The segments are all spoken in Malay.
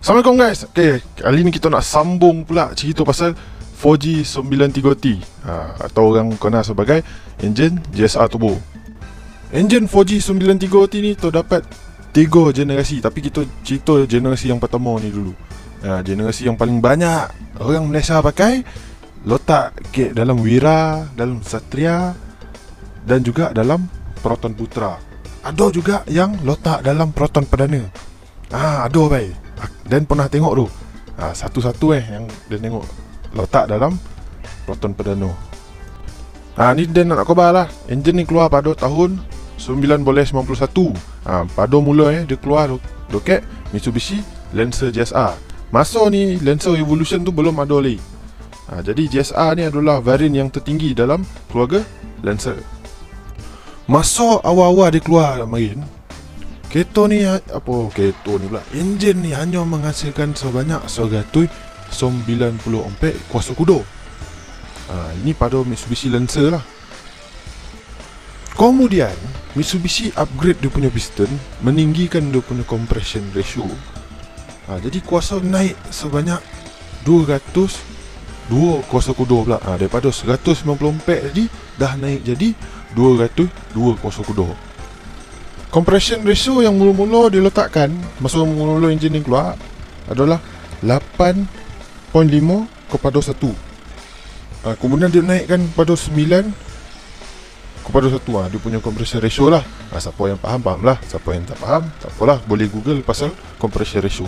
Assalamualaikum guys. Okay, kali ni kita nak sambung pula cerita pasal 4G 93T atau orang kenal sebagai enjin GSR Turbo. Enjin 4G 93T ni terdapat 3 generasi, tapi kita cerita generasi yang pertama ni dulu. Generasi yang paling banyak orang Malaysia pakai, letak ke dalam Wira, dalam Satria dan juga dalam Proton Putra. Ada juga yang letak dalam Proton Perdana. Ada baik. Dan pernah tengok tu satu-satu yang dia tengok letak dalam Proton Perdana. Ni dia nak khabar lah. Enjin ni keluar pada tahun 1991. Pada mula dia keluar dekat Mitsubishi Lancer GSR. Masa ni Lancer Evolution tu belum ada lagi. Jadi GSR ni adalah varian yang tertinggi dalam keluarga Lancer. Masa awal-awal dia keluar kemarin, kereta ni pula, enjin ni hanya menghasilkan sebanyak 190 ampere kuasa kuda. Ini pada Mitsubishi Lancer lah. Kemudian Mitsubishi upgrade dia punya piston, meninggikan dia punya compression ratio. Jadi kuasa naik sebanyak 202 kuasa kuda pula. Daripada 190 ampere tadi dah naik jadi 202 kuasa kuda. Compression ratio yang mula-mula diletakkan masa mula-mula enjin ni keluar adalah 8.5 kepada 1. Kemudian dia naikkan pada 9 kepada 1. Dia punya compression ratio lah. Siapa yang faham lah. Siapa yang tak faham, tak apalah, boleh google pasal compression ratio.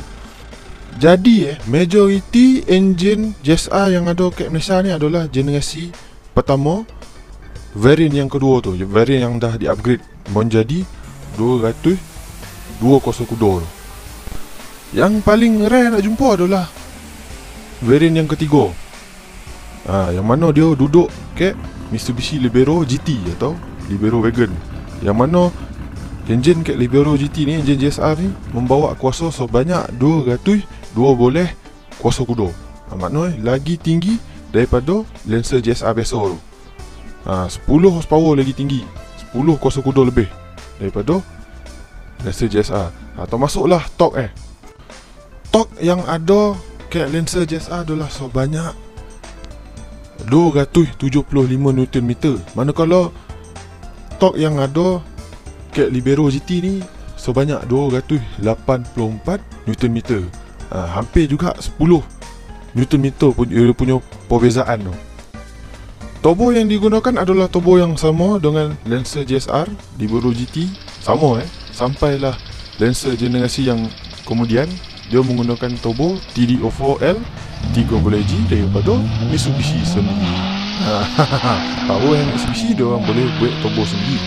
Jadi majority enjin GSR yang ada kat Malaysia ni adalah generasi pertama. Varian yang kedua tu, varian yang dah di-upgrade menjadi 202 kuasa kuda. Yang paling rare nak jumpa adalah varian yang ketiga, yang mana dia duduk ke Mitsubishi Libero GT atau Libero Wagon. Yang mana enjin ke Libero GT ni, enjin GSR ni membawa kuasa sebanyak 202 kuasa kuda. Maknanya lagi tinggi daripada Lancer GSR biasa tu. 10 horsepower lagi tinggi, 10 kuasa kuda lebih daripada Lancer GSR. Termasuklah torque torque yang ada ke Lancer GSR adalah sebanyak 275 Nm. Manakala torque yang ada ke Libero GT ni sebanyak 284 Nm. Hampir juga 10 Nm punya perbezaan tu. Turbo yang digunakan adalah turbo yang sama dengan Lancer GSR, Libero GT, sama sampailah Lancer generasi yang kemudian dia menggunakan turbo TD04L 3G daripada Mitsubishi sendiri. Power yang Mitsubishi dia orang boleh buat turbo sendiri.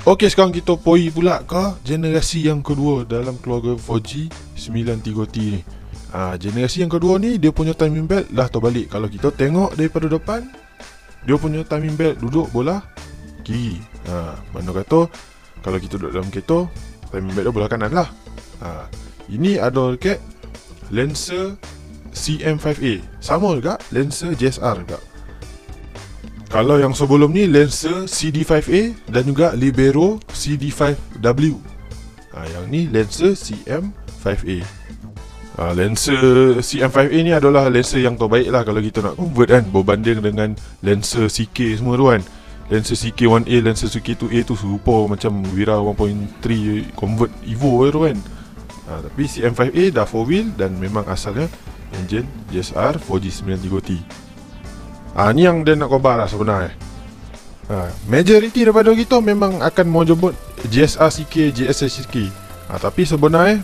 Okey, sekarang kita pergi pula ke generasi yang kedua dalam keluarga 4G 93T ni. Generasi yang kedua ni dia punya timing belt dah terbalik. Kalau kita tengok daripada depan, dia punya timing belt duduk bola kiri. Mana kata kalau kita duduk dalam kereta, timing belt dia bola kanan lah. Ini ada dekat Lancer CM5A. Sama juga Lancer GSR juga. Kalau yang sebelum ni Lancer CD5A dan juga Libero CD5W. Yang ni Lancer CM5A. Lancer CM5A ni adalah Lancer yang terbaik lah kalau kita nak convert kan, berbanding dengan Lancer CK semua tu kan. Lancer CK1A, Lancer CK2A tu serupa macam Wira 1.3 convert Evo tu kan. Tapi CM5A dah 4 wheel dan memang asalnya enjin GSR 4G 93T. Ni yang dia nak khabar lah sebenarnya. Majority daripada kita memang akan mau jemput GSR CK, GSR CK. Tapi sebenarnya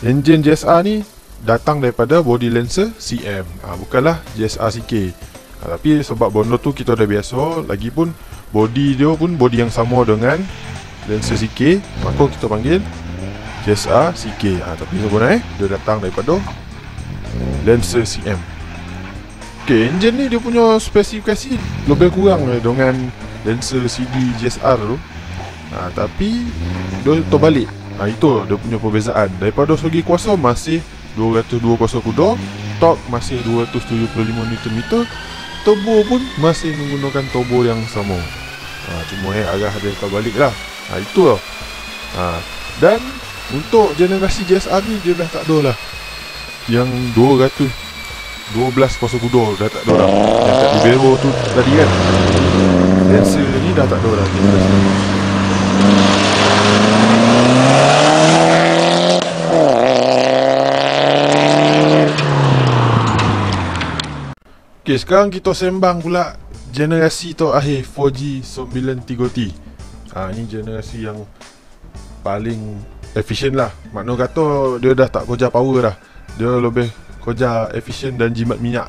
enjin GSR ni datang daripada body Lancer CM, bukanlah GSR CK. Tapi sebab benda tu kita dah biasa, lagipun body dia pun body yang sama dengan Lancer CK, maka kita panggil GSR CK. Tapi sebenarnya dia datang daripada Lancer CM. Enjin ni dia punya spesifikasi lebih kurang dengan Lancer CD GSR tu. Tapi dia terbalik. Itu dia punya perbezaan. Daripada segi kuasa masih 202 kuasa kuda, torque masih 275 Nm, turbo pun masih menggunakan turbo yang sama. Cuma arah dia terbalik lah. Itu lah. Dan untuk generasi JSR ni dia dah tak ada lah yang 200 12 kuasa kuda dah tak ada dah. Yang kat Libero tu tadi kan, Lancer ni dah tak ada dah generasi ni. Okay, sekarang kita sembang pula generasi tu akhir 4G 93T. Ni generasi yang paling efisien lah. Makna kata dia dah tak kerja power dah. Dia lebih kerja efisien dan jimat minyak.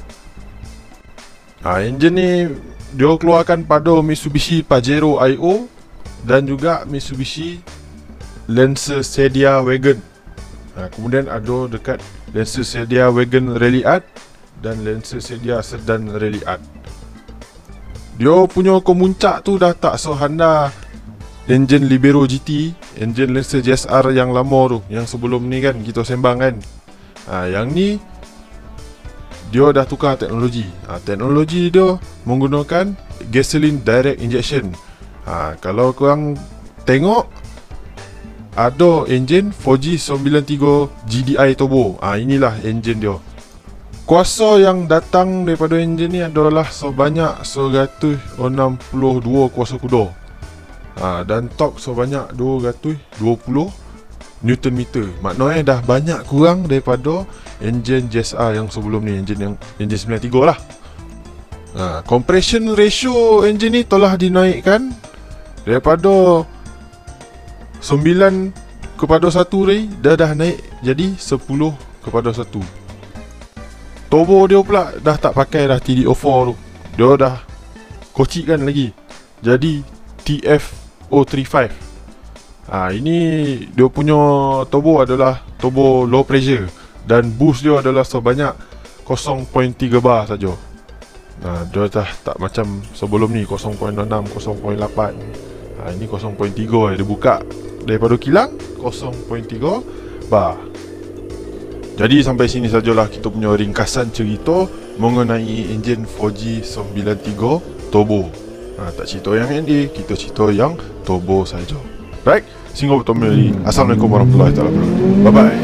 Enjin ni dia keluarkan pada Mitsubishi Pajero IO dan juga Mitsubishi Lancer Sedia Wagon. Kemudian ada dekat Lancer Sedia Wagon Rally Art dan Lancer Sedia Sedan Rally Art. Dia punya kemuncak tu dah tak sehanda enjin Libero GT, enjin Lancer JSR yang lama tu, yang sebelum ni kan kita sembang kan. Yang ni dia dah tukar teknologi. Teknologi dia menggunakan gasoline direct injection. Kalau korang tengok, ada enjin 4G 93 GDI turbo. Inilah enjin dia. Kuasa yang datang daripada enjin ni adalah sebanyak 162 kuasa kuda. Dan torque sebanyak 220 Newton meter. Maknanya dah banyak kurang daripada enjin JSR yang sebelum ni, enjin 93 lah. Compression ratio enjin ni telah dinaikkan daripada 9 kepada 1 ni, dah naik jadi 10 kepada 1. Turbo dia pula dah tak pakai dah TD04 tu. Dia dah kocikkan lagi jadi TF035. Ini dia punya turbo adalah turbo low pressure dan boost dia adalah sebanyak 0.3 bar saja. Dia dah tak macam sebelum ni 0.6, 0.8. Ini 0.3 dia buka daripada kilang 0.3 bar. Jadi sampai sini sajalah kita punya ringkasan cerita mengenai enjin 4G 93 turbo. Tak cerita yang NA, kita cerita yang turbo saja. Baik, sehingga bertemu lagi. Assalamualaikum warahmatullahi wabarakatuh. Bye bye.